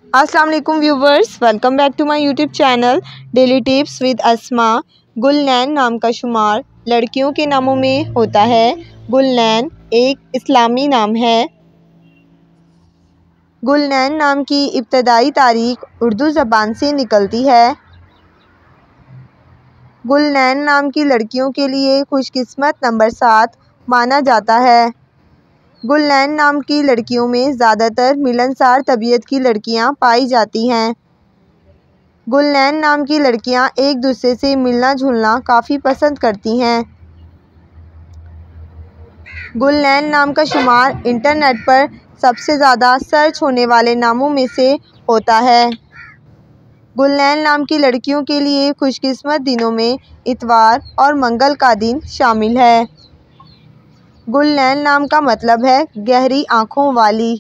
अस्सलाम वालेकुम viewers, welcome back to my YouTube channel daily tips with Asma. Gulnain नाम का शुमार लड़कियों के नामों में होता है। गुलनैन एक इस्लामी नाम है। गुलनैन नाम की इब्तदाई तारीख उर्दू ज़बान से निकलती है। गुलनैन नाम की लड़कियों के लिए खुशकिस्मत नंबर 7 माना जाता है। गुलनैन नाम की लड़कियों में ज़्यादातर मिलनसार तबीयत की लड़कियां पाई जाती हैं। गुलनैन नाम की लड़कियां एक दूसरे से मिलना जुलना काफ़ी पसंद करती हैं। गुलनैन नाम का शुमार इंटरनेट पर सबसे ज़्यादा सर्च होने वाले नामों में से होता है। गुलनैन नाम की लड़कियों के लिए खुशकिस्मत दिनों में इतवार और मंगल का दिन शामिल है। गुलनैन नाम का मतलब है गहरी आँखों वाली।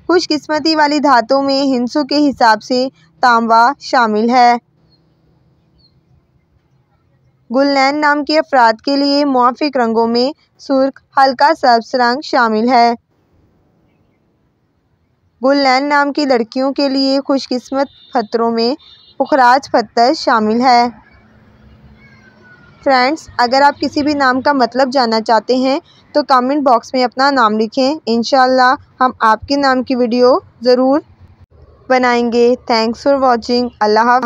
खुशकिस्मती वाली धातों में हिंसों के हिसाब से तांबा शामिल है। गुलनैन नाम के अफराद के लिए मुआफिक रंगों में सुर्ख, हल्का सब्ज़ रंग शामिल है। गुलनैन नाम की लड़कियों के लिए खुशकिस्मत पत्थरों में पुखराज पत्थर शामिल है। फ्रेंड्स, अगर आप किसी भी नाम का मतलब जानना चाहते हैं तो कमेंट बॉक्स में अपना नाम लिखें। इंशाल्लाह हम आपके नाम की वीडियो ज़रूर बनाएंगे। Thanks for watching. अल्लाह हाफ़िज़।